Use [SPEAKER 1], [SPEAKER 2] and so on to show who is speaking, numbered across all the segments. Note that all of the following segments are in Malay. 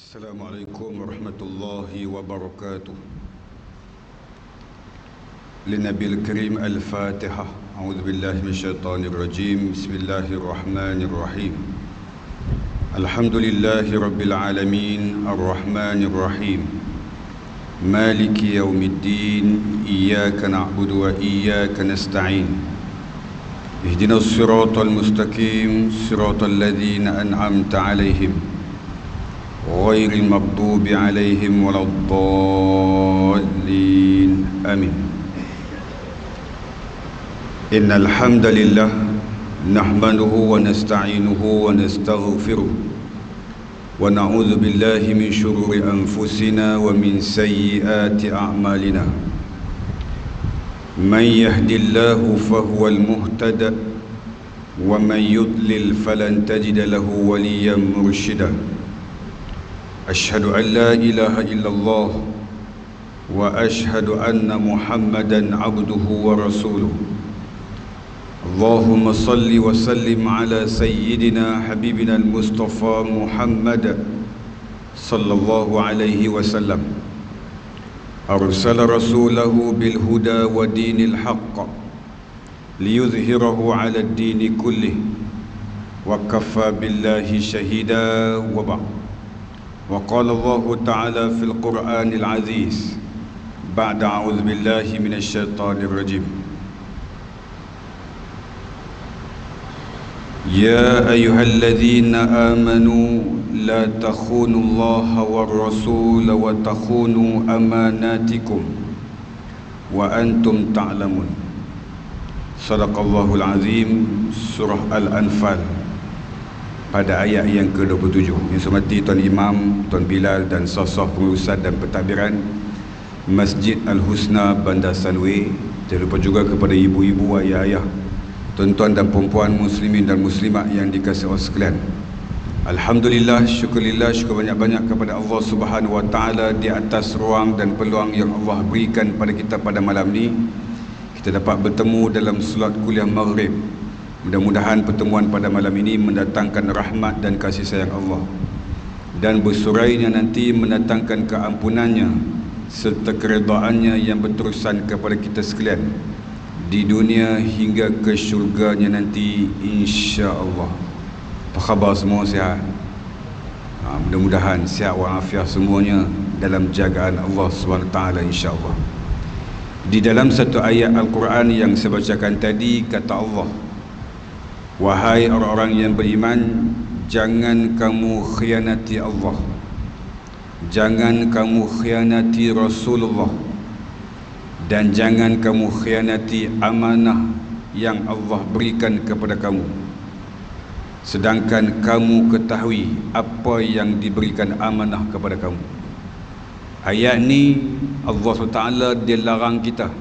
[SPEAKER 1] السلام عليكم ورحمة الله وبركاته. للنبي الكريم الفاتحة. أعوذ بالله من الشيطان الرجيم. بسم الله الرحمن الرحيم. الحمد لله رب العالمين الرحمن الرحيم مالك يوم الدين إياك نعبد وإياك نستعين اهدنا الصراط المستقيم صراط الذين أنعمت عليهم غير المغضوب عليهم ولا الضالين آمين. إن الحمد لله نحمده ونستعينه ونستغفره ونعوذ بالله من شرور أنفسنا ومن سيئات أعمالنا. من يهد الله فهو المهتد ومن يضلل فلن تجد له وليا مرشدا. أشهد أن لا إله إلا الله وأشهد أن محمدا عبده ورسوله. اللهم صل وسلم على سيدنا حبيبنا المصطفى محمد صلى الله عليه وسلم. أرسل رسوله بالهدى ودين الحق ليظهره على الدين كله وكفى بالله شهيدا. وبعد، وقال الله تعالى في القرآن العزيز بعد أعوذ بالله من الشيطان الرجيم: يا أيها الذين آمنوا لا تخونوا الله والرسول وتخونوا أماناتكم وأنتم تعلمون. صدق الله العظيم. Surah Al-Anfal pada ayat yang ke-27. Yang hormati Tuan Imam, Tuan Bilal dan sah-sah pengurusan dan pentadbiran Masjid Al-Husna Bandar Sunway. Jangan lupa juga kepada ibu-ibu, ayah-ayah, tuan-tuan dan perempuan muslimin dan muslimat yang dikasihi Allah sekalian. Alhamdulillah, syukurillah, syukur banyak-banyak kepada Allah Subhanahu Wa Taala di atas ruang dan peluang yang Allah berikan pada kita pada malam ni. Kita dapat bertemu dalam solat kuliah maghrib. Mudah-mudahan pertemuan pada malam ini mendatangkan rahmat dan kasih sayang Allah, dan bersurainya nanti mendatangkan keampunannya serta keredaannya yang berterusan kepada kita sekalian di dunia hingga ke syurganya nanti, insya-Allah. Apa khabar semua, sihat? Mudah-mudahan sihat walafiat semuanya dalam jagaan Allah SWT, insya-Allah. Di dalam satu ayat Al-Quran yang saya bacakan tadi, kata Allah, wahai orang-orang yang beriman, jangan kamu khianati Allah, jangan kamu khianati Rasulullah, dan jangan kamu khianati amanah yang Allah berikan kepada kamu, sedangkan kamu ketahui apa yang diberikan amanah kepada kamu. Ayat ni Allah SWT dia larang kita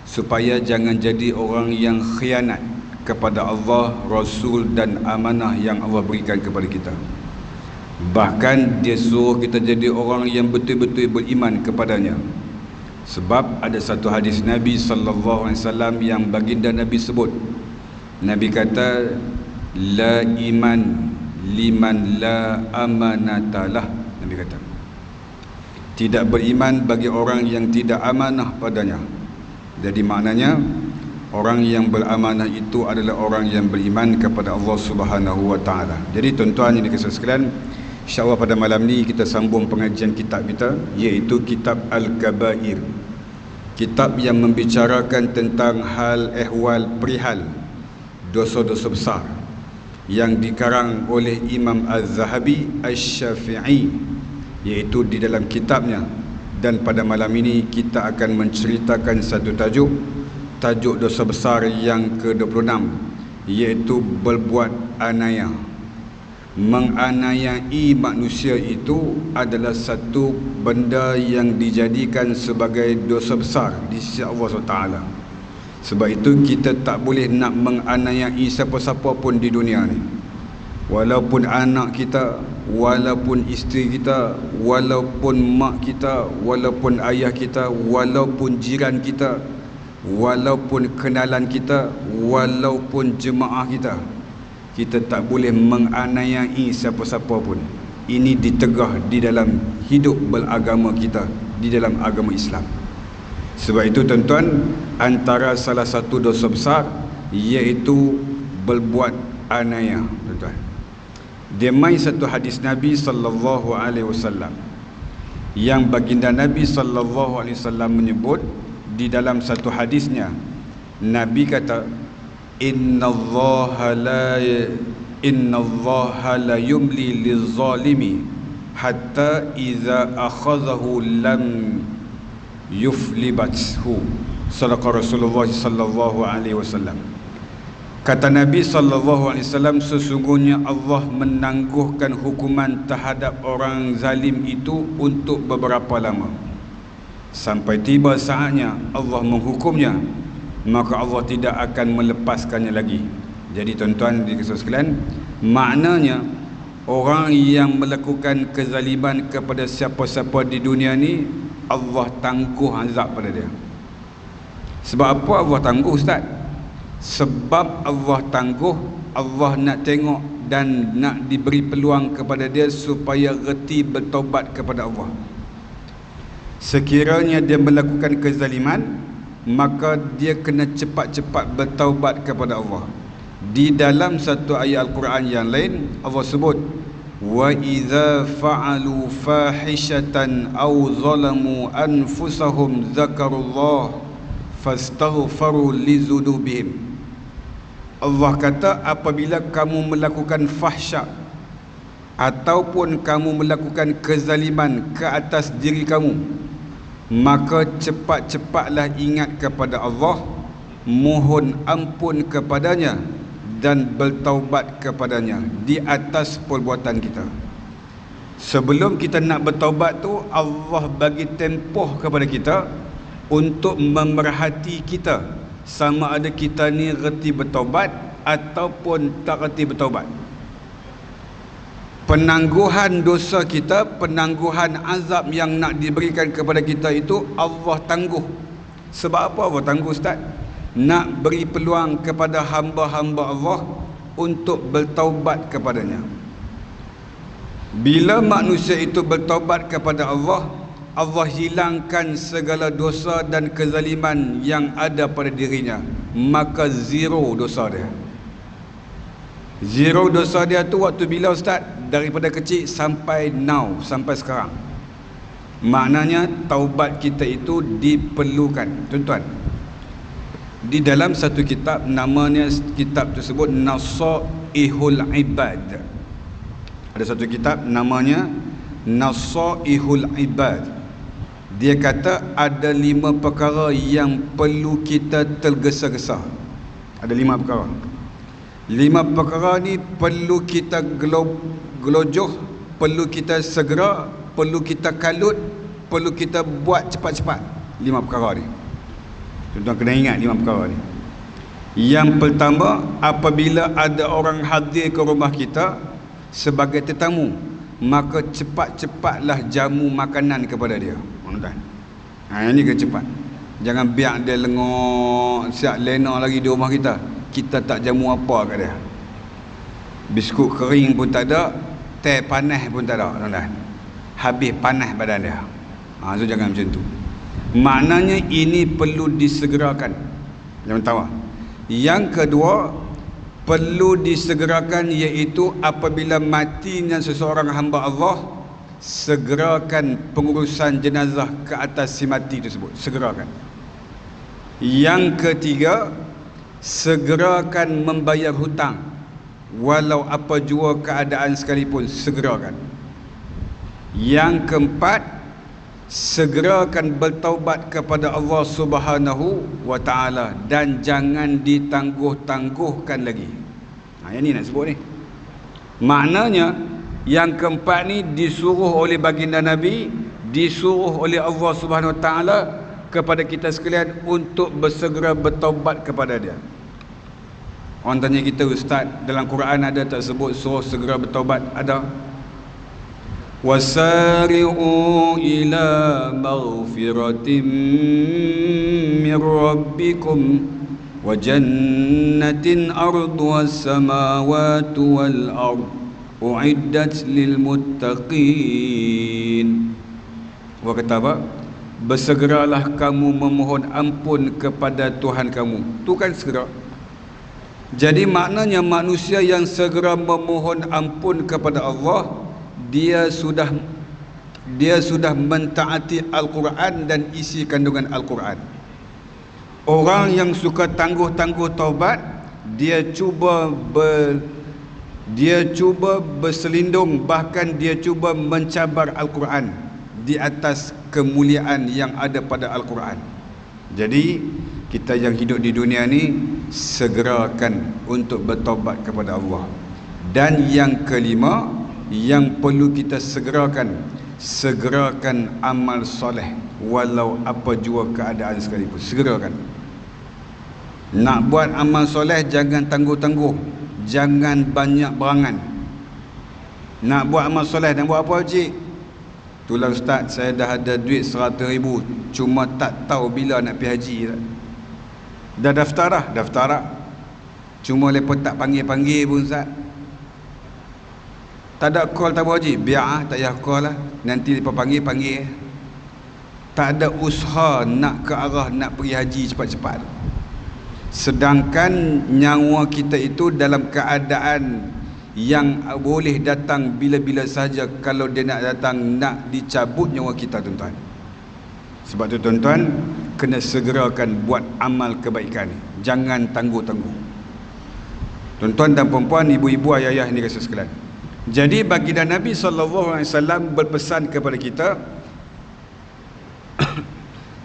[SPEAKER 1] supaya jangan jadi orang yang khianat kepada Allah, Rasul dan amanah yang Allah berikan kepada kita. Bahkan dia suruh kita jadi orang yang betul-betul beriman kepadanya. Sebab ada satu hadis Nabi SAW yang baginda Nabi sebut. Nabi kata, la iman liman la amanatalah. Nabi kata, tidak beriman bagi orang yang tidak amanah padanya. Jadi maknanya, orang yang beramanah itu adalah orang yang beriman kepada Allah Subhanahu Wa Taala. Jadi tuan-tuan yang dikasihi sekalian, insya-Allah pada malam ni kita sambung pengajian kitab kita, iaitu kitab Al-Kabair. Kitab yang membicarakan tentang hal ehwal perihal dosa-dosa besar yang dikarang oleh Imam Az-Zahabi Asy-Syafi'i, iaitu di dalam kitabnya. Dan pada malam ini kita akan menceritakan satu tajuk dosa besar yang ke-26, iaitu berbuat anaya. Menganiayai manusia itu adalah satu benda yang dijadikan sebagai dosa besar di sisi Allah SWT. Sebab itu kita tak boleh nak menganiayai siapa-siapa pun di dunia ni. Walaupun anak kita, walaupun isteri kita, walaupun mak kita, walaupun ayah kita, walaupun jiran kita, walaupun kenalan kita, walaupun jemaah kita, kita tak boleh menganiayai siapa-siapa pun. ini ditegah di dalam hidup beragama kita, di dalam agama Islam. Sebab itu tuan-tuan, antara salah satu dosa besar iaitu berbuat anaya, tuan-tuan. Dia mai satu hadis Nabi sallallahu alaihi wasallam yang baginda Nabi sallallahu alaihi wasallam menyebut di dalam satu hadisnya, Nabi kata, innallaha la yumli lizzalimi hatta idza akhadhahu lam yuflibathu. Sadaqa Rasulullah sallallahu alaihi wasallam. Kata Nabi sallallahu alaihi wasallam, sesungguhnya Allah menangguhkan hukuman terhadap orang zalim itu untuk beberapa lama, sampai tiba saatnya Allah menghukumnya, maka Allah tidak akan melepaskannya lagi. Jadi tuan-tuan dikasihi sekalian, maknanya orang yang melakukan kezaliman kepada siapa-siapa di dunia ni, Allah tangguh azab pada dia. Sebab apa Allah tangguh, Ustaz? Sebab Allah tangguh, Allah nak tengok dan nak diberi peluang kepada dia supaya reti bertaubat kepada Allah. Sekiranya dia melakukan kezaliman, maka dia kena cepat-cepat bertaubat kepada Allah. Di dalam satu ayat Al-Quran yang lain, Allah sebut, wa idza fa'alu fahishatan aw zalamu anfusahum zakarullah fastaghfaru lizunubihim. Allah kata, apabila kamu melakukan fahsyat ataupun kamu melakukan kezaliman ke atas diri kamu, maka cepat-cepatlah ingat kepada Allah, mohon ampun kepadanya dan bertaubat kepadanya di atas perbuatan kita. Sebelum kita nak bertaubat tu, Allah bagi tempoh kepada kita untuk memerhati kita, sama ada kita ni reti bertaubat ataupun tak reti bertaubat. Penangguhan dosa kita, penangguhan azab yang nak diberikan kepada kita itu Allah tangguh. Sebab apa Allah tangguh, Ustaz? Nak beri peluang kepada hamba-hamba Allah untuk bertaubat kepadanya. Bila manusia itu bertaubat kepada Allah, Allah hilangkan segala dosa dan kezaliman yang ada pada dirinya, maka zero dosa dia. Zero dosa dia tu waktu bila, Ustaz? Daripada kecil sampai now, sampai sekarang. Maknanya taubat kita itu diperlukan, tuan-tuan. Di dalam satu kitab, namanya kitab tersebut Nasaihul Ibad. Ada satu kitab namanya Nasaihul Ibad. Dia kata ada 5 perkara yang perlu kita tergesa-gesa. Ada 5 perkara. 5 perkara ni perlu kita gelojoh, perlu kita segera, perlu kita kalut, perlu kita buat cepat-cepat. 5 perkara ni, tuan-tuan kena ingat 5 perkara ni. Yang pertama, apabila ada orang hadir ke rumah kita sebagai tetamu, maka cepat-cepatlah jamu makanan kepada dia, tuan-tuan. Ini kena cepat. Jangan biar dia lengok siap lena lagi di rumah kita, kita tak jamu apa kat dia. Biskut kering pun tak ada, teh panas pun tak ada, tuan-tuan. Habis panas badan dia. So jangan macam tu. Maknanya ini perlu disegerakan. Yang pertama. Yang kedua, perlu disegerakan iaitu apabila matinya seseorang hamba Allah, segerakan pengurusan jenazah ke atas si mati tersebut. Segerakan. Yang ketiga, segerakan membayar hutang, walau apa jua keadaan sekalipun, segerakan. Yang keempat, segerakan bertaubat kepada Allah Subhanahu wa ta'ala dan jangan ditangguh-tangguhkan lagi. Yang ni nak sebut ni. Maknanya yang keempat ni disuruh oleh baginda Nabi, disuruh oleh Allah Subhanahu wa ta'ala kepada kita sekalian untuk bersegera bertaubat kepada dia. Orang tanya kita, Ustaz, dalam Quran ada tak sebut suruh segera bertaubat? Ada. Wasari'u ila maghfiratin min rabbikum wa jannatin arduha as-samawati wal ard uiddat lil muttaqin. Allah kata apa? Bersegeralah kamu memohon ampun kepada Tuhan kamu. Tu kan segera. Jadi maknanya manusia yang segera memohon ampun kepada Allah, dia sudah mentaati Al-Quran dan isi kandungan Al-Quran. Orang yang suka tangguh-tangguh taubat, dia cuba berselindung, bahkan dia cuba mencabar Al-Quran di atas kemuliaan yang ada pada Al-Quran. Jadi kita yang hidup di dunia ni segerakan untuk bertaubat kepada Allah. Dan yang kelima yang perlu kita segerakan amal soleh, walau apa jua keadaan sekalipun. Segerakan. Nak buat amal soleh jangan tangguh-tangguh, jangan banyak berangan. Nak buat amal soleh dan buat apa, cik? Itulah ustaz, saya dah ada duit 100,000, cuma tak tahu bila nak pergi haji. Dah daftar dah. Cuma lepas tak panggil-panggil pun ustaz. Tak ada call tak apa haji, biar tak payah call lah. Nanti lepas panggil. Tak ada usaha nak ke arah nak pergi haji cepat-cepat. Sedangkan nyawa kita itu dalam keadaan yang boleh datang bila-bila saja. Kalau dia nak datang, nak dicabut nyawa kita, tuan-tuan. Sebab tu tuan-tuan kena segerakan buat amal kebaikan. Jangan tangguh-tangguh. Tuan-tuan dan puan-puan, ibu-ibu, ayah-ayah ni rasa sekalian. Jadi baginda Nabi SAW berpesan kepada kita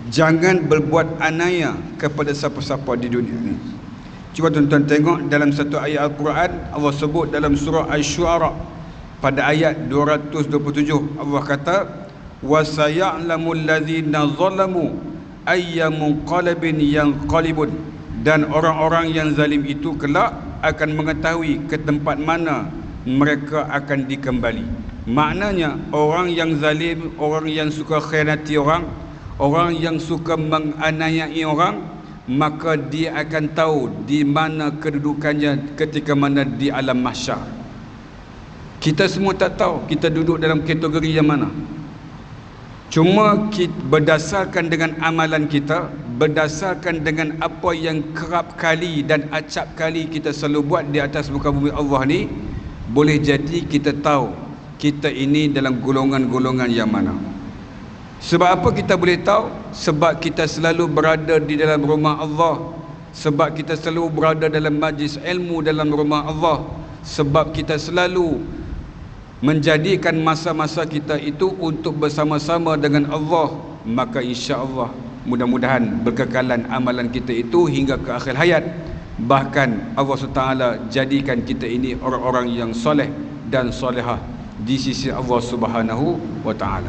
[SPEAKER 1] jangan berbuat anaya kepada siapa-siapa di dunia ni. Cuba tuan-tuan tengok dalam satu ayat Al-Quran, Allah sebut dalam surah Asy-Syu'ara pada ayat 227, Allah kata wasaya'lamul ladzina zalamu ayyamun qalbin yanqalibun, dan orang-orang yang zalim itu kelak akan mengetahui ke tempat mana mereka akan dikembali. Maknanya orang yang zalim, orang yang suka khianati orang yang suka menganiayai orang, maka dia akan tahu di mana kedudukannya ketika mana di alam mahsyar. Kita semua tak tahu kita duduk dalam kategori yang mana. Cuma berdasarkan dengan amalan kita, berdasarkan dengan apa yang kerap kali dan acap kali kita selalu buat di atas muka bumi Allah ni, boleh jadi kita tahu kita ini dalam golongan-golongan yang mana. Sebab apa kita boleh tahu? Sebab kita selalu berada di dalam rumah Allah, sebab kita selalu berada dalam majlis ilmu dalam rumah Allah, sebab kita selalu menjadikan masa-masa kita itu untuk bersama-sama dengan Allah. Maka insya-Allah mudah-mudahan berkekalan amalan kita itu hingga ke akhir hayat. Bahkan Allah SWT jadikan kita ini orang-orang yang soleh dan solehah di sisi Allah Subhanahu wa taala.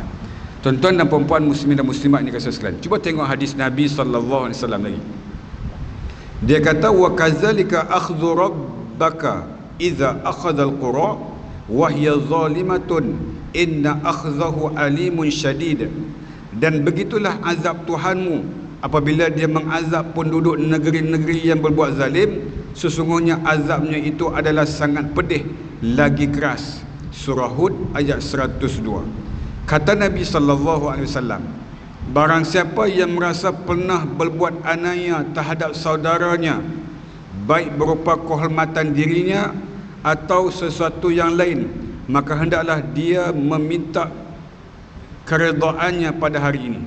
[SPEAKER 1] Tuan-tuan dan puan-puan muslimin dan muslimat ni kasih sekalian, cuba tengok hadis Nabi sallallahu alaihi wasallam lagi. Dia kata wa kadzalika akhdhu rabbaka idza akhadha alqura wa hiya zalimatun inna akhdahu alimun syadid. Dan begitulah azab Tuhanmu apabila dia mengazab penduduk negeri-negeri yang berbuat zalim, sesungguhnya azabnya itu adalah sangat pedih lagi keras. Surah Hud ayat 102. Kata Nabi SAW, barang siapa yang merasa pernah berbuat anaya terhadap saudaranya, baik berupa kehormatan dirinya atau sesuatu yang lain, maka hendaklah dia meminta keredaannya pada hari ini,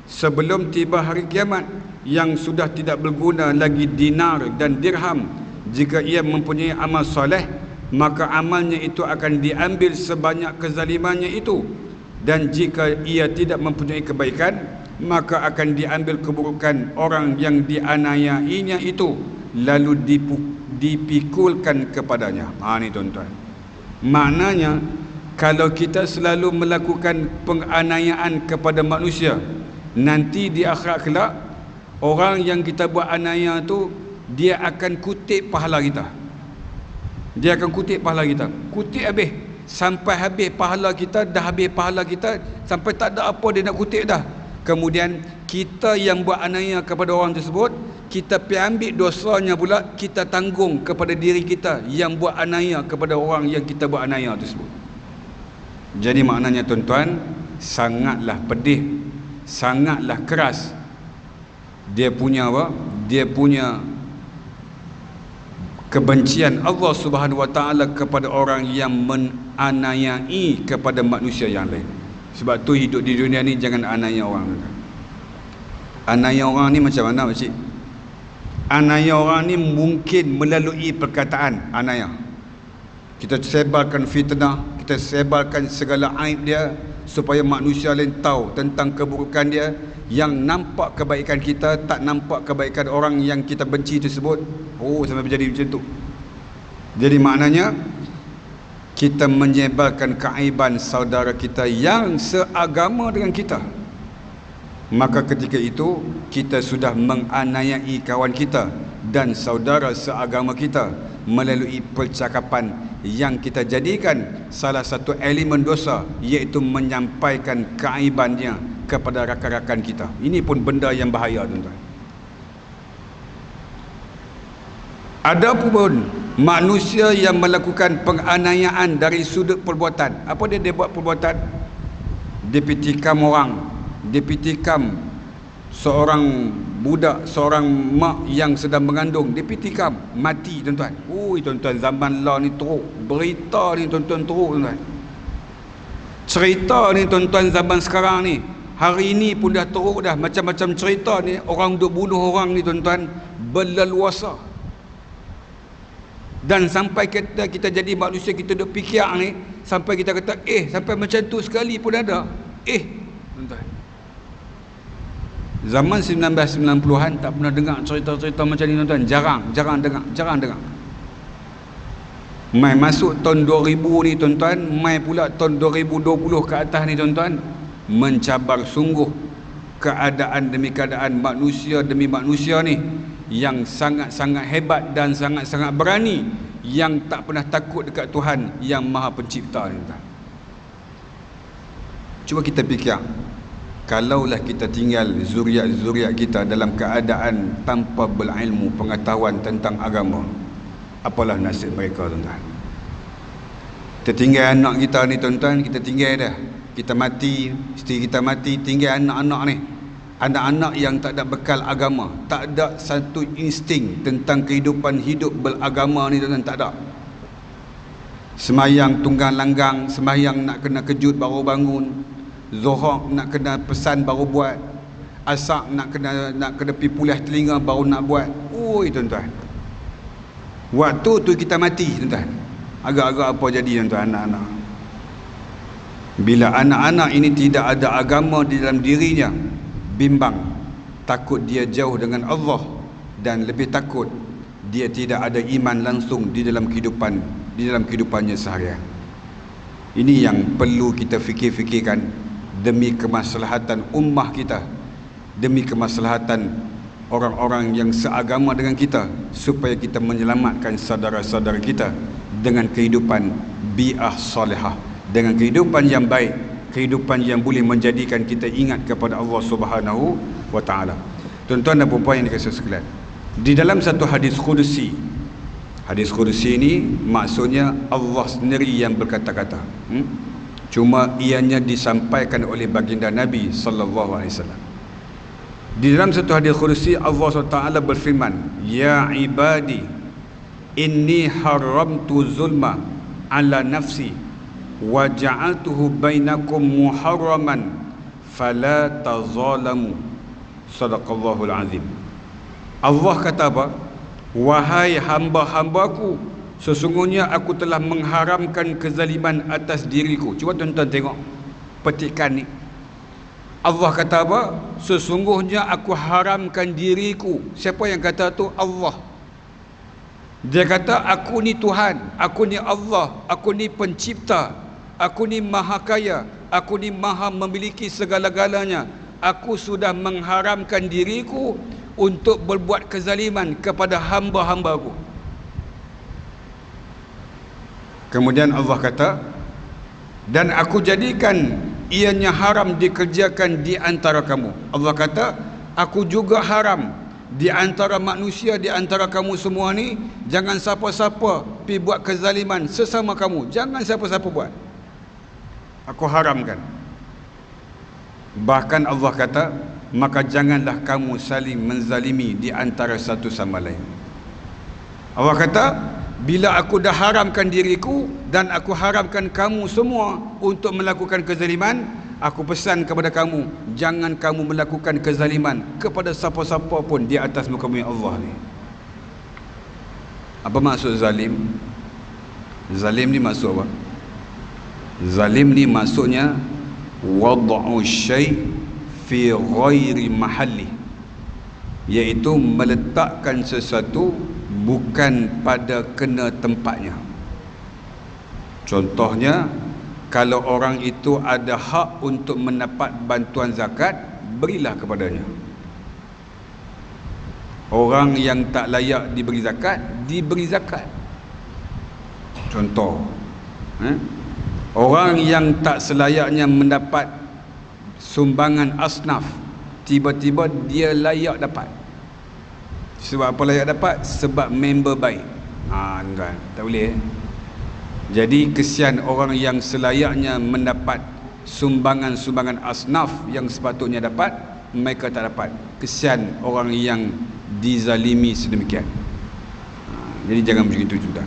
[SPEAKER 1] sebelum tiba hari kiamat yang sudah tidak berguna lagi dinar dan dirham. Jika ia mempunyai amal soleh, maka amalnya itu akan diambil sebanyak kezalimannya itu, dan jika ia tidak mempunyai kebaikan, maka akan diambil keburukan orang yang dianiayainya itu, lalu dipikulkan kepadanya. Ni tuan-tuan, maknanya kalau kita selalu melakukan penganiayaan kepada manusia, nanti di akhirat kelak orang yang kita buat aniaya tu, dia akan kutip pahala kita. Dia akan kutip pahala kita, kutip habis. Sampai habis pahala kita, dah habis pahala kita, sampai tak ada apa dia nak kutip dah. Kemudian kita yang buat aniaya kepada orang tersebut, kita pergi ambil dosanya pula, kita tanggung kepada diri kita yang buat aniaya kepada orang yang kita buat aniaya tersebut. Jadi maknanya tuan-tuan, sangatlah pedih, sangatlah keras dia punya apa? Dia punya kebencian Allah Subhanahu Wa Taala kepada orang yang menganiayai kepada manusia yang lain. Sebab tu hidup di dunia ni jangan aniaya orang. Aniaya orang ni macam mana pakcik? Aniaya orang ni mungkin melalui perkataan aniaya. Kita sebarkan fitnah, kita sebarkan segala aib dia supaya manusia lain tahu tentang keburukan dia. Yang nampak kebaikan kita, tak nampak kebaikan orang yang kita benci tersebut. Oh, sampai menjadi macam tu. Jadi maknanya kita menyebarkan keaiban saudara kita yang seagama dengan kita. Maka ketika itu kita sudah menganiayai kawan kita dan saudara seagama kita melalui percakapan yang kita jadikan salah satu elemen dosa, iaitu menyampaikan keaibannya kepada rakan-rakan kita. Ini pun benda yang bahaya, tuan-tuan. Adapun manusia yang melakukan penganiayaan dari sudut perbuatan, apa dia buat perbuatan? Dia pitikam orang, dia pitikam seorang budak, seorang mak yang sedang mengandung, dia pitikam mati, tuan-tuan. Ui tuan-tuan, zaman lah ni teruk, berita ni tuan-tuan teruk, tuan-tuan. Cerita ni tuan-tuan zaman sekarang ni, hari ini pun dah teruk dah, macam-macam cerita ni, orang duk bunuh orang ni tuan-tuan berleluasa. Dan sampai kita jadi manusia, kita duk fikir ni, sampai kita kata sampai macam tu sekali pun ada. Tuan-tuan, zaman 1990-an tak pernah dengar cerita-cerita macam ni, tuan-tuan. Jarang dengar. Mai masuk tahun 2000 ni tuan-tuan, mai pula tahun 2020 ke atas ni tuan-tuan, mencabar sungguh keadaan demi keadaan, manusia demi manusia ni yang sangat-sangat hebat dan sangat-sangat berani, yang tak pernah takut dekat Tuhan yang Maha Pencipta ni, tuan. Cuba kita fikir, kalaulah kita tinggal zuriat-zuriat kita dalam keadaan tanpa berilmu, pengetahuan tentang agama, apalah nasib mereka, tuan-tuan. Kita tinggal anak kita ni tuan-tuan, kita tinggal dah, kita mati, isteri kita mati, tinggal anak-anak ni, anak-anak yang tak ada bekal agama, tak ada satu insting tentang kehidupan hidup beragama ni, tuan-tuan, tak ada. Semayang tunggang langgang, semayang nak kena kejut baru bangun, Zuhur nak kena pesan baru buat, Asar nak kena pergi pulih telinga baru nak buat. Oi tuan-tuan, waktu tu kita mati, tuan-tuan. Agak-agak apa jadi, tuan-tuan, anak-anak? Bila anak-anak ini tidak ada agama di dalam dirinya, bimbang, takut dia jauh dengan Allah, dan lebih takut dia tidak ada iman langsung di dalam kehidupannya seharian. Ini yang perlu kita fikir-fikirkan demi kemaslahatan ummah kita, demi kemaslahatan orang-orang yang seagama dengan kita, supaya kita menyelamatkan saudara-saudara kita dengan kehidupan bi'ah salihah, dengan kehidupan yang baik, kehidupan yang boleh menjadikan kita ingat kepada Allah Subhanahu wa Ta'ala. Tuan-tuan dan puan-puan yang dikasihi sekalian, di dalam satu hadis qudsi, hadis qudsi ini maksudnya Allah sendiri yang berkata-kata, cuma ianya disampaikan oleh baginda Nabi sallallahu alaihi wasallam. Di dalam satu hadis qudsi, Allah SWT berfirman, ya ibadi inni haramtu zulma ala nafsi wa ja'altuhu bainakum muharraman fala tazalamu. Sadaqallahul azim. Allah kata apa? Wahai hamba-hambaku, sesungguhnya aku telah mengharamkan kezaliman atas diriku. Cuba tuan-tuan tengok petikan ni. Allah kata apa? Sesungguhnya aku haramkan diriku. Siapa yang kata tu? Allah. Dia kata aku ni Tuhan, aku ni Allah, aku ni pencipta, aku ni maha kaya, aku ni maha memiliki segala-galanya. Aku sudah mengharamkan diriku untuk berbuat kezaliman kepada hamba-hambaku. Kemudian Allah kata, dan aku jadikan ianya haram dikerjakan di antara kamu. Allah kata, aku juga haram di antara manusia, di antara kamu semua ni, jangan siapa-siapa pi buat kezaliman sesama kamu. Jangan siapa-siapa buat. Aku haramkan. Bahkan Allah kata, maka janganlah kamu saling menzalimi di antara satu sama lain. Allah kata, bila aku dah haramkan diriku dan aku haramkan kamu semua untuk melakukan kezaliman, aku pesan kepada kamu, jangan kamu melakukan kezaliman kepada siapa-siapa pun di atas muka bumi Allah ni. Apa maksud zalim? Zalim ni maksud apa? Zalim ni maksudnya wad'u syai' fi ghairi mahalli, iaitu meletakkan sesuatu bukan pada kena tempatnya. Contohnya, kalau orang itu ada hak untuk mendapat bantuan zakat, berilah kepadanya. Orang yang tak layak diberi zakat, diberi zakat. Contoh, orang yang tak selayaknya mendapat sumbangan asnaf, tiba-tiba dia layak dapat. Sebab apa layak dapat? Sebab member baik. Tuan, tak boleh. Jadi kesian orang yang selayaknya mendapat sumbangan-sumbangan asnaf yang sepatutnya dapat, mereka tak dapat. Kesian orang yang dizalimi sedemikian. Jadi jangan begitu juga.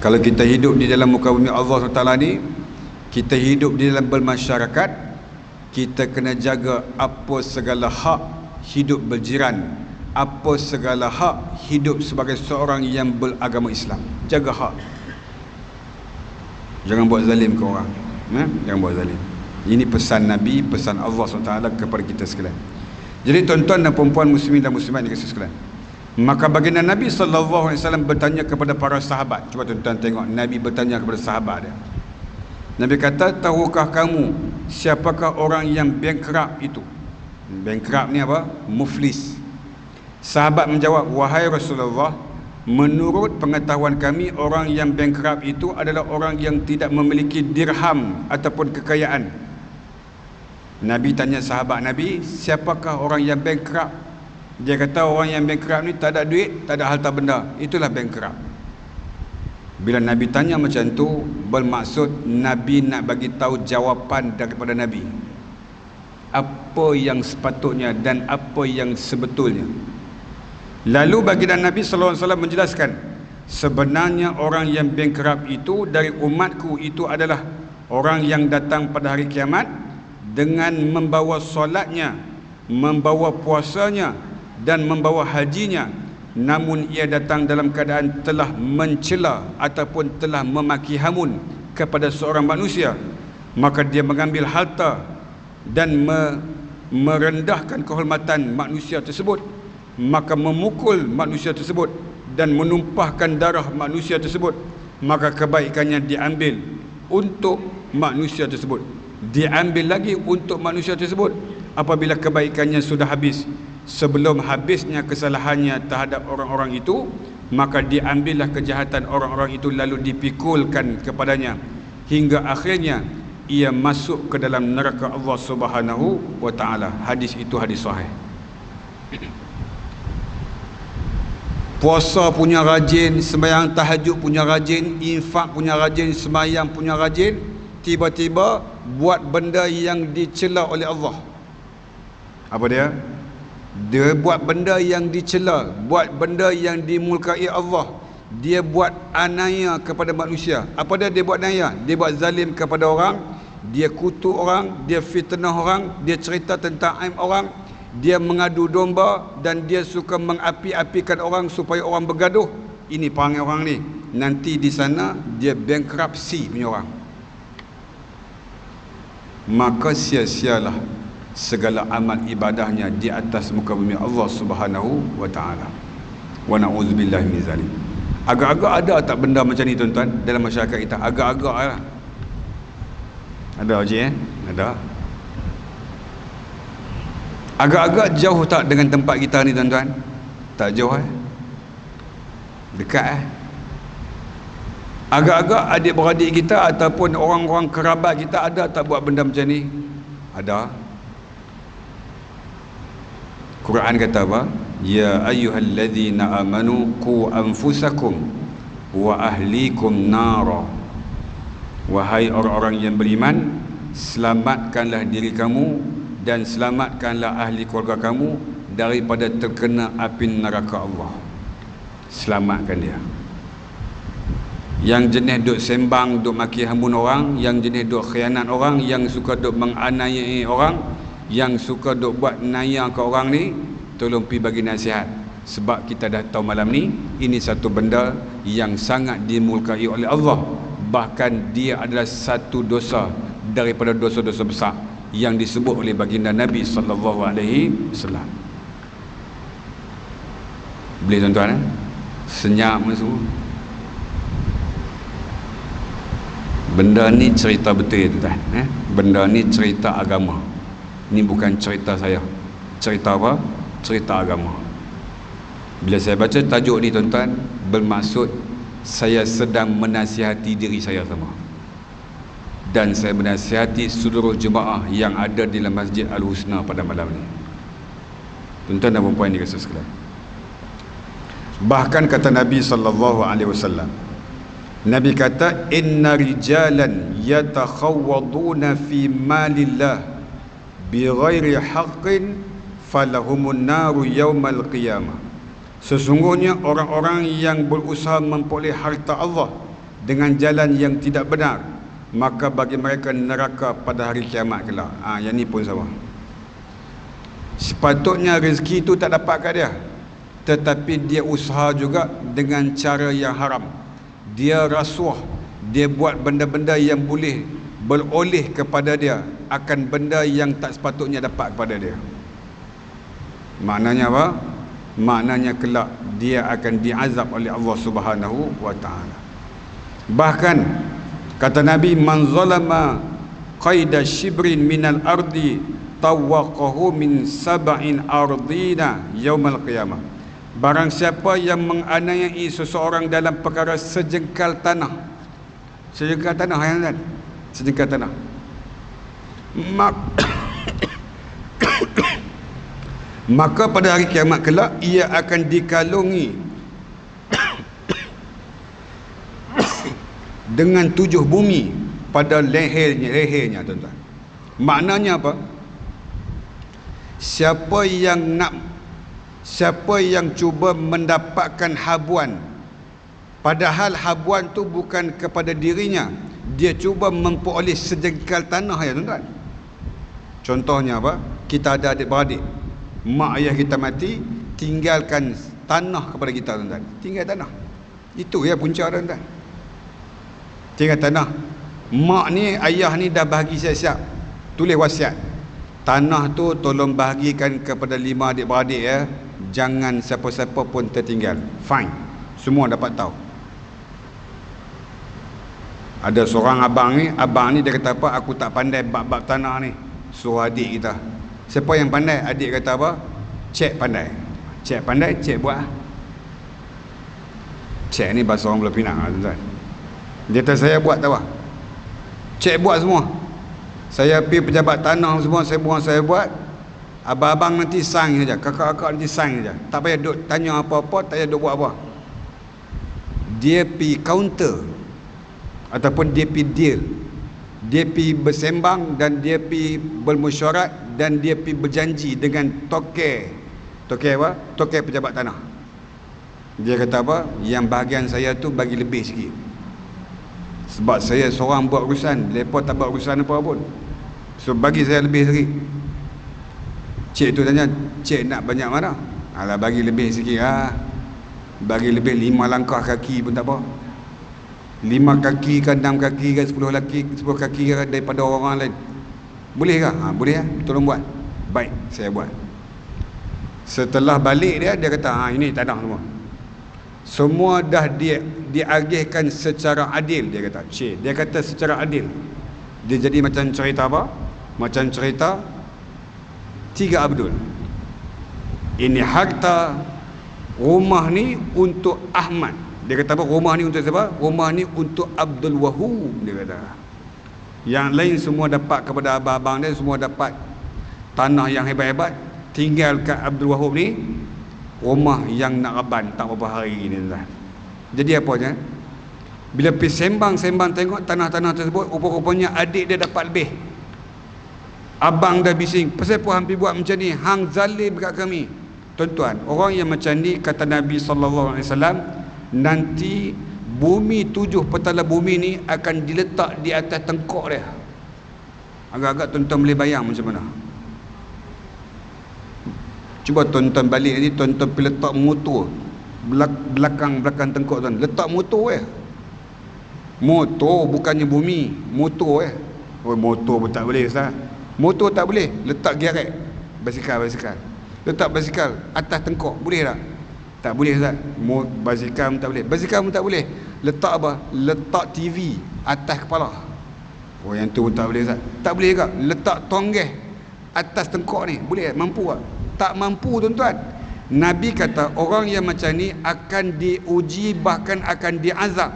[SPEAKER 1] Kalau kita hidup di dalam muka bumi Allah SWT ni, kita hidup di dalam bermasyarakat, kita kena jaga apa segala hak hidup berjiran, apa segala hak hidup sebagai seorang yang beragama Islam. Jaga hak. Jangan buat zalim ke orang. Jangan buat zalim. Ini pesan Nabi, pesan Allah SWT kepada kita sekalian. Jadi tuan-tuan dan perempuan muslimin dan muslimat yang dikasihi sekalian, maka baginda Nabi SAW bertanya kepada para sahabat. Cuba tuan-tuan tengok, Nabi bertanya kepada sahabat dia. Nabi kata, tahukah kamu siapakah orang yang bankrupt itu? Bankrupt ni apa? Muflis. Sahabat menjawab, wahai Rasulullah, menurut pengetahuan kami, orang yang bankrupt itu adalah orang yang tidak memiliki dirham ataupun kekayaan. Nabi tanya sahabat Nabi, siapakah orang yang bankrupt? Dia kata, orang yang bankrupt ni tak ada duit, tak ada harta benda, itulah bankrupt. Bila Nabi tanya macam tu, bermaksud Nabi nak bagi tahu jawapan daripada Nabi, apa yang sepatutnya dan apa yang sebetulnya. Lalu baginda Nabi SAW menjelaskan, sebenarnya orang yang bankrupt itu dari umatku itu adalah orang yang datang pada hari kiamat dengan membawa solatnya, membawa puasanya dan membawa hajinya, namun ia datang dalam keadaan telah mencela ataupun telah memaki hamun kepada seorang manusia, maka dia mengambil harta dan merendahkan kehormatan manusia tersebut, maka memukul manusia tersebut dan menumpahkan darah manusia tersebut, maka kebaikannya diambil untuk manusia tersebut, diambil lagi untuk manusia tersebut. Apabila kebaikannya sudah habis, sebelum habisnya kesalahannya terhadap orang-orang itu, maka diambillah kejahatan orang-orang itu lalu dipikulkan kepadanya hingga akhirnya ia masuk ke dalam neraka Allah Subhanahu wa taala. Hadis itu hadis sahih. Puasa punya rajin, sembahyang tahajud punya rajin, infak punya rajin, sembahyang punya rajin, tiba-tiba buat benda yang dicela oleh Allah. Apa dia? Dia buat benda yang dicela, buat benda yang dimurkai Allah. Dia buat anaya kepada manusia. Apa dia buat anaya? Dia buat zalim kepada orang, dia kutuk orang, dia fitnah orang, dia cerita tentang aib orang, dia mengadu domba dan dia suka mengapi-apikan orang supaya orang bergaduh. Ini perangai orang ni. Nanti di sana dia bankruptcy punya orang. Maka sia-sialah segala amal ibadahnya di atas muka bumi Allah Subhanahu wa taala. Wa na'udzubillahi min zalim. Agak-agak ada tak benda macam ni tuan-tuan dalam masyarakat kita? Agak-agak lah. Ada Haji Ada. Agak-agak jauh tak dengan tempat kita ni tuan-tuan? Tak jauh Dekat Agak-agak adik-beradik kita ataupun orang-orang kerabat kita ada tak buat benda macam ni? Ada. Quran kata apa? Ya ayyuhalladzina amanu qu anfusakum wa ahlikum nara. Wahai orang-orang yang beriman, selamatkanlah diri kamu dan selamatkanlah ahli keluarga kamu daripada terkena api neraka Allah. Selamatkan dia. Yang jenis duk sembang, duk maki hambun orang, yang jenis duk khianat orang, yang suka duk menganiayai orang, yang suka duk buat naya ke orang ni, tolong pi bagi nasihat. Sebab kita dah tahu malam ni, ini satu benda yang sangat dimurkai oleh Allah. Bahkan dia adalah satu dosa daripada dosa-dosa besar yang disebut oleh baginda Nabi sallallahu alaihi wasallam. Boleh tuan-tuan senyap semua. Benda ni cerita betul tuan. Benda ni cerita agama. Ni bukan cerita saya. Cerita apa? Cerita agama. Bila saya baca tajuk ni tuan-tuan, bermaksud saya sedang menasihati diri saya semua. Dan saya menasihati seluruh jemaah yang ada di dalam Masjid Al-Husna pada malam ni. Tuan-tuan dan puan-puan yang dikasihi sekalian. Bahkan kata Nabi sallallahu alaihi wasallam, Nabi kata, inna rijalan yatakhawwaduna fi malillah bighairi haqqin falahumun naru yawmal qiyamah. Sesungguhnya orang-orang yang berusaha memperoleh harta Allah dengan jalan yang tidak benar, maka bagi mereka neraka pada hari kiamat kelak. Yang ni pun sama. Sepatutnya rezeki itu tak dapat kat dia, tetapi dia usaha juga dengan cara yang haram. Dia rasuah, dia buat benda-benda yang boleh beroleh kepada dia akan benda yang tak sepatutnya dapat kepada dia. Maknanya apa? Maknanya kelak dia akan diazab oleh Allah Subhanahu wa taala. Bahkan kata Nabi, man zalama qaida shibrin minal ardi tawaqahu min sab'in ardina yaumal qiyamah. Barang siapa yang menganiayai seseorang dalam perkara sejengkal tanah. Sejengkal tanah yang sejengkal tanah. Maka pada hari kiamat kelak ia akan dikalungi dengan 7 bumi pada lehernya tuan-tuan. Maknanya apa? Siapa yang cuba mendapatkan habuan, padahal habuan tu bukan kepada dirinya, dia cuba memperoleh sejengkal tanah ya tuan-tuan. Contohnya apa? Kita ada adik-beradik, mak ayah kita mati, tinggalkan tanah kepada kita tuan-tuan. Tinggal tanah. Itu ya punca tuan-tuan. Tinggal tanah. Mak ni, ayah ni dah bahagi siap-siap, tulis wasiat, tanah tu tolong bahagikan kepada 5 adik-beradik ya. Jangan siapa-siapa pun tertinggal. Fine. Semua dapat tahu. Ada seorang abang ni dia kata apa? Aku tak pandai bab-bab tanah ni. Suruh adik kita. Siapa yang pandai? Adik kata apa? Cik pandai. Cik pandai, cik buat. Cik ni bahasa orang Pulau Pinang tuan-tuan. Dia kata saya buat tak apa. Cik buat semua. Saya pergi pejabat tanah semua, saya buat. Abang-abang nanti sign saja, kakak-kakak nanti sign saja. Tak payah duk tanya apa-apa, tak payah duk buat apa. Dia pergi counter ataupun dia pergi deal. Dia pergi bersembang dan dia pergi bermesyuarat dan dia pergi berjanji dengan toke apa? Toke pejabat tanah. Dia kata apa? Yang bahagian saya tu bagi lebih sikit. Sebab saya seorang buat urusan, mereka tak buat urusan apa pun. So bagi saya lebih sikit. Cik tu tanya, cik nak banyak mana? Alah bagi lebih sikit lah. Bagi lebih 5 langkah kaki pun tak apa. 5 kaki ke 6 kaki ke 10 kaki ke daripada orang lain. Boleh ke? Boleh lah. Tolong buat. Baik, saya buat. Setelah balik dia kata, ini tanah semua. Semua dah diagihkan secara adil, dia kata. Dia kata secara adil. Dia jadi macam cerita apa? Macam cerita 3 Abdul. Ini harta rumah ni untuk Ahmad. Dia kata apa? Rumah ni untuk siapa? Rumah ni untuk Abdul Wahhab, dia kata. Yang lain semua dapat kepada abang-abang dia, semua dapat tanah yang hebat-hebat. Tinggal kat Abdul Wahhab ni rumah yang nak reban tak berapa hari ni, tuan. Jadi apanya? Bila pergi sembang tengok tanah-tanah tersebut, rupa-rupanya adik dia dapat lebih. Abang dah bising, pasal apa hampir buat macam ni? Hang zalim kat kami. Tuan-tuan, orang yang macam ni, kata Nabi SAW, nanti bumi 7 petala bumi ni akan diletak di atas tengkok dia. Agak-agak tuan-tuan boleh bayang macam mana? Cuba tuan-tuan balik ni, tuan-tuan pergi letak motor belakang tengkok tuan. Letak motor motor, bukannya bumi, motor Oh, motor pun tak boleh, Ustaz. Motor tak boleh, letak gerek. Basikal letak basikal atas tengkok, boleh tak? Tak boleh, Ustaz. Basikal pun tak boleh. Basikal pun tak boleh. Letak apa? Letak TV atas kepala. Oh, yang tu pun tak boleh, Ustaz. Tak boleh juga. Letak tonggeh atas tengkok ni, boleh? Mampu tak? Tak mampu, tuan-tuan. Nabi kata orang yang macam ni akan diuji, bahkan akan diazab.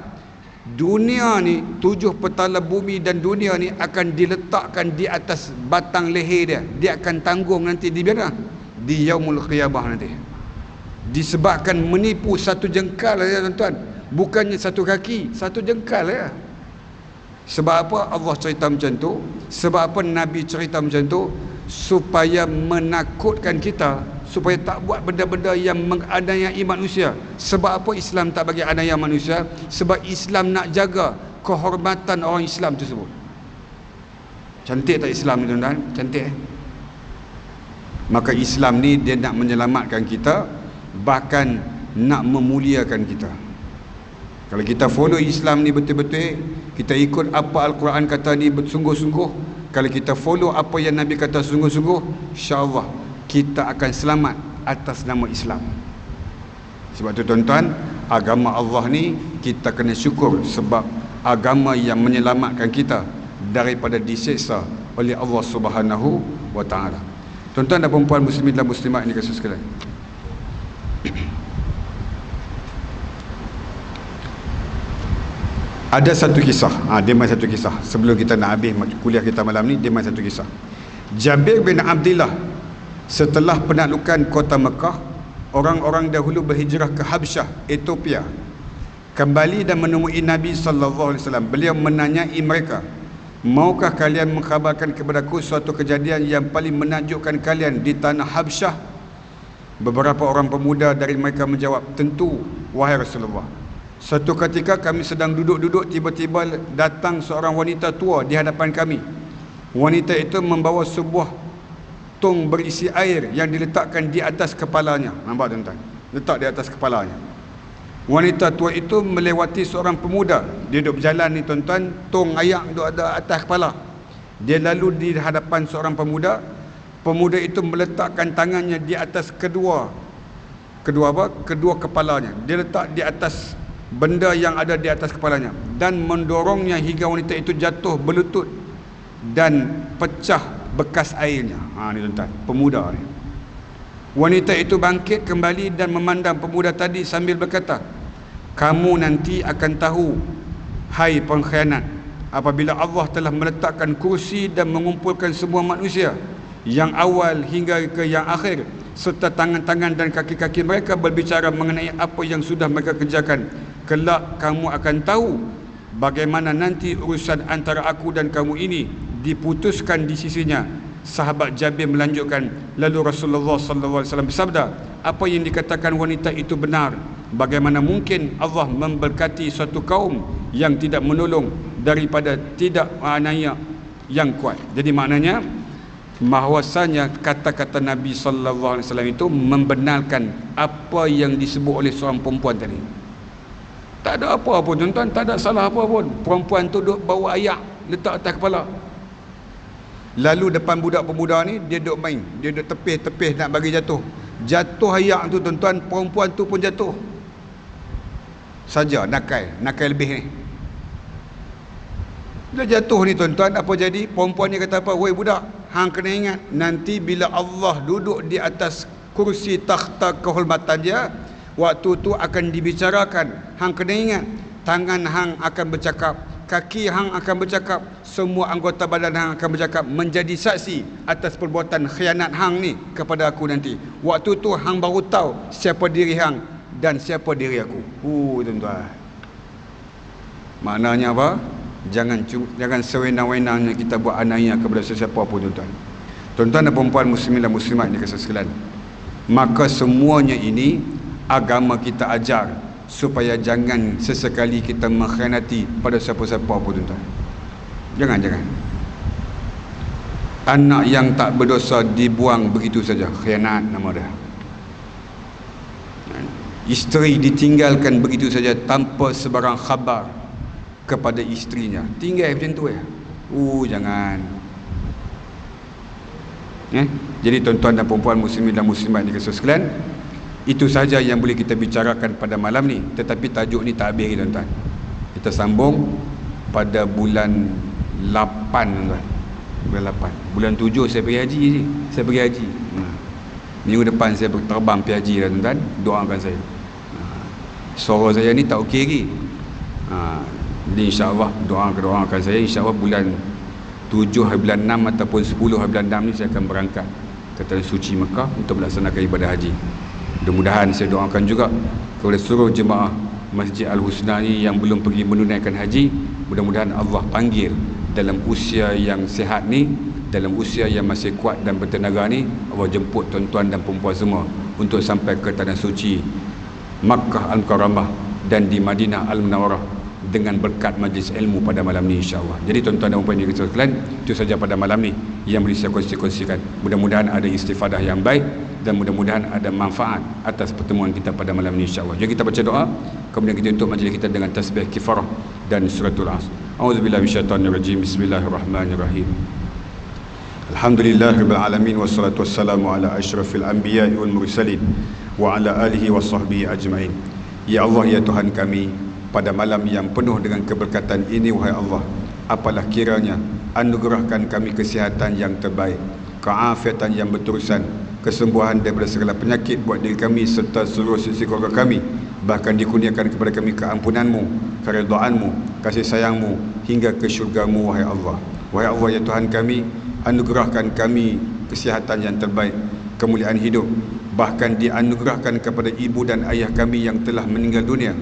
[SPEAKER 1] Dunia ni, 7 petala bumi dan dunia ni akan diletakkan di atas batang leher dia. Dia akan tanggung nanti di mana? Di Yaumul Qiyamah nanti. Disebabkan menipu satu jengkal ya, tuan-tuan. Bukannya satu kaki, satu jengkal ya. Sebab apa Allah cerita macam tu? Sebab apa Nabi cerita macam tu? Supaya menakutkan kita, supaya tak buat benda-benda yang menganiayai manusia. Sebab apa Islam tak bagi aniaya manusia? Sebab Islam nak jaga kehormatan orang Islam tersebut. Cantik tak Islam ni, tuan-tuan? Cantik. Maka Islam ni dia nak menyelamatkan kita, bahkan nak memuliakan kita. Kalau kita follow Islam ni betul-betul, kita ikut apa Al-Quran kata ni bersungguh-sungguh, kalau kita follow apa yang Nabi kata sungguh-sungguh, insya-Allah kita akan selamat atas nama Islam. Sebab tu tuan-tuan, agama Allah ni kita kena syukur, sebab agama yang menyelamatkan kita daripada disiksa oleh Allah Subhanahu wa taala. Tuan-tuan dan puan-puan muslimin dan muslimat ini kasih sekalian. Ada satu kisah, dia main satu kisah. Sebelum kita nak habis kuliah kita malam ni, dia main satu kisah. Jabir bin Abdullah, setelah penaklukan kota Mekah, orang-orang dahulu berhijrah ke Habsyah, Ethiopia, kembali dan menemui Nabi SAW. Beliau menanyai mereka, maukah kalian mengkhabarkan kepadaku suatu kejadian yang paling menakjubkan kalian di tanah Habsyah? Beberapa orang pemuda dari mereka menjawab, tentu wahai Rasulullah. Satu ketika kami sedang duduk-duduk, tiba-tiba datang seorang wanita tua di hadapan kami. Wanita itu membawa sebuah tong berisi air yang diletakkan di atas kepalanya. Nampak tuan-tuan? Letak di atas kepalanya. Wanita tua itu melewati seorang pemuda. Dia duduk berjalan ni tuan-tuan, tong air duduk ada atas kepala. Dia lalu di hadapan seorang pemuda. Pemuda itu meletakkan tangannya di atas kedua kepalanya. Dia letak di atas benda yang ada di atas kepalanya dan mendorongnya hingga wanita itu jatuh berlutut dan pecah bekas airnya. Ni tuan-tuan, pemuda ni. Wanita itu bangkit kembali dan memandang pemuda tadi sambil berkata, kamu nanti akan tahu, hai pengkhianat, apabila Allah telah meletakkan kursi dan mengumpulkan semua manusia, yang awal hingga ke yang akhir, serta tangan-tangan dan kaki-kaki mereka berbicara mengenai apa yang sudah mereka kerjakan. Kelak kamu akan tahu bagaimana nanti urusan antara aku dan kamu ini diputuskan di sisinya. Sahabat Jabir melanjutkan, lalu Rasulullah SAW bersabda, apa yang dikatakan wanita itu benar. Bagaimana mungkin Allah memberkati suatu kaum yang tidak menolong daripada tidak aniaya yang kuat. Jadi maknanya bahawasanya kata-kata Nabi SAW itu membenarkan apa yang disebut oleh seorang perempuan tadi. Tak ada apa pun tuan-tuan, tak ada salah apa pun. Perempuan tu duduk bawa ayak letak atas kepala. Lalu depan budak pemuda ni, dia duduk main, dia duduk tepih-tepih nak bagi jatuh. Jatuh ayak tu tuan-tuan, perempuan tu pun jatuh. Saja nakal lebih ni. Bila jatuh ni tuan-tuan, apa jadi? Perempuan ni kata apa? Woi budak, hang kena ingat, nanti bila Allah duduk di atas kursi takhta kehormatan dia, Waktu tu akan dibicarakan. Hang kena ingat, tangan hang akan bercakap, kaki hang akan bercakap, semua anggota badan hang akan bercakap, menjadi saksi atas perbuatan khianat hang ni kepada aku nanti. Waktu tu hang baru tahu siapa diri hang dan siapa diri aku. Tuan-tuan. Maknanya apa? Jangan sewenang-wenangnya kita buat aniaya kepada sesiapa pun, tuan-tuan. Tuan-tuan dan perempuan muslimin dan muslimat di kasih sekalian, maka semuanya ini agama kita ajar supaya jangan sesekali kita mengkhianati pada siapa-siapa pun, tuan-tuan. Jangan. Anak yang tak berdosa dibuang begitu saja, khianat nama dia. Isteri ditinggalkan begitu saja tanpa sebarang khabar kepada isterinya, tinggal macam tu ya. Jangan. Jadi tuan-tuan dan perempuan muslimin dan muslimat di kasih sekalian, itu saja yang boleh kita bicarakan pada malam ni. Tetapi tajuk ni tak habis, tuan-tuan. Kita sambung pada bulan 8, tuan-tuan. Bulan 8. Bulan 7 saya pergi haji je. Saya pergi haji. Minggu depan saya terbang pergi haji, tuan-tuan. Doakan saya. Suara saya ni tak okey lagi. Jadi insya-Allah doakan saya, insya-Allah bulan 7 hari bulan 6 ataupun 10 hari bulan 6 ni saya akan berangkat ke Tanah Suci Mekah untuk melaksanakan ibadah haji. Mudah-mudahan saya doakan juga kepada seluruh jemaah Masjid Al-Husna ni yang belum pergi menunaikan haji, mudah-mudahan Allah panggil dalam usia yang sihat ni, dalam usia yang masih kuat dan bertenaga ni, Allah jemput tuan-tuan dan perempuan semua untuk sampai ke Tanah Suci Makkah Al-Mukarramah dan di Madinah Al-Munawwarah dengan berkat majlis ilmu pada malam ni, insya-Allah. Jadi tuan-tuan dan puan-puan sekalian, itu saja pada malam ni yang boleh saya kongsikan. Mudah-mudahan ada istifadah yang baik dan mudah-mudahan ada manfaat atas pertemuan kita pada malam ni, insya-Allah. Jadi kita baca doa, kemudian kita tutup majlis kita dengan tasbih kifarah dan suratul Asr. A'udzubillahi minasyaitonirrajim. Bismillahirrahmanirrahim. Alhamdulillahirabbil alamin wassalatu wassalamu ala asyrafil anbiya'i wal mursalin wa ala alihi washabbihi ajmain. Ya Allah, ya Tuhan kami, pada malam yang penuh dengan keberkatan ini, wahai Allah, apalah kiranya anugerahkan kami kesihatan yang terbaik, keafiatan yang berterusan, kesembuhan daripada segala penyakit buat diri kami serta seluruh sisi keluarga kami, bahkan dikurniakan kepada kami keampunan-Mu, keridhaan-Mu, kasih sayang-Mu hingga ke syurga-Mu, wahai Allah. Wahai Allah, ya Tuhan kami, anugerahkan kami kesihatan yang terbaik, kemuliaan hidup, bahkan dianugerahkan kepada ibu dan ayah kami yang telah meninggal dunia,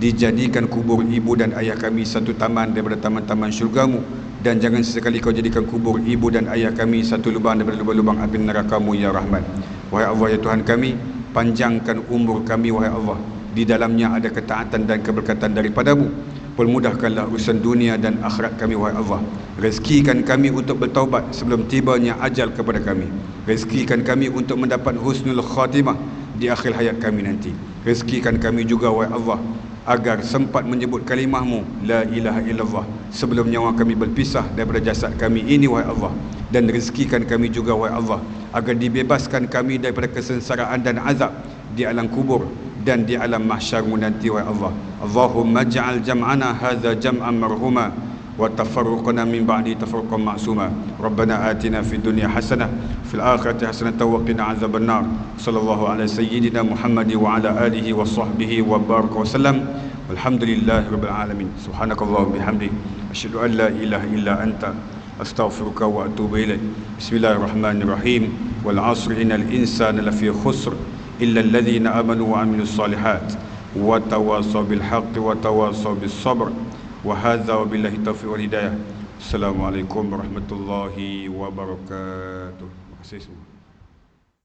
[SPEAKER 1] dijadikan kubur ibu dan ayah kami satu taman daripada taman-taman syurga-Mu, dan jangan sesekali Kau jadikan kubur ibu dan ayah kami satu lubang daripada lubang-lubang api neraka-Mu, ya Rahman. Wahai Allah, ya Tuhan kami, panjangkan umur kami, wahai Allah, di dalamnya ada ketaatan dan keberkatan daripada-Mu. Permudahkanlah urusan dunia dan akhirat kami, wahai Allah. Rezekikan kami untuk bertaubat sebelum tibanya ajal kepada kami. Rezekikan kami untuk mendapat husnul khatimah di akhir hayat kami nanti. Rezekikan kami juga, wahai Allah, agar sempat menyebut kalimah-Mu la ilaha illallah sebelum nyawa kami berpisah daripada jasad kami ini, wahai Allah. Dan rezekikan kami juga, wahai Allah, agar dibebaskan kami daripada kesengsaraan dan azab di alam kubur dan di alam mahsyar-Mu nanti, wahai Allah. Allahumma ja'al jam'ana hadza jam'an marhuma wa tafarruqana min ba'di tafarruqan ma'suma. Rabbana atina fid dunya hasanah fil akhirati hasanah wa qina azaban nar. Sallallahu ala sayyidina Muhammad wa ala alihi wa sahbihi wa baraka wa sallam. Walhamdulillahi rabbil alamin. Subhanakallahumma bihamdik asyhadu an la ilaha illa anta astaghfiruka wa atubu ilaik. Bismillahirrahmanirrahim. Wal 'asri innal insana lafi khusr illa alladhina amanu wa amilus solihat wa tawasaw bil haqqi wa tawasaw bis sabr. Wa hadza wa billahi taufiq wal hidayah. Assalamualaikum warahmatullahi wabarakatuh. Terima kasih semua.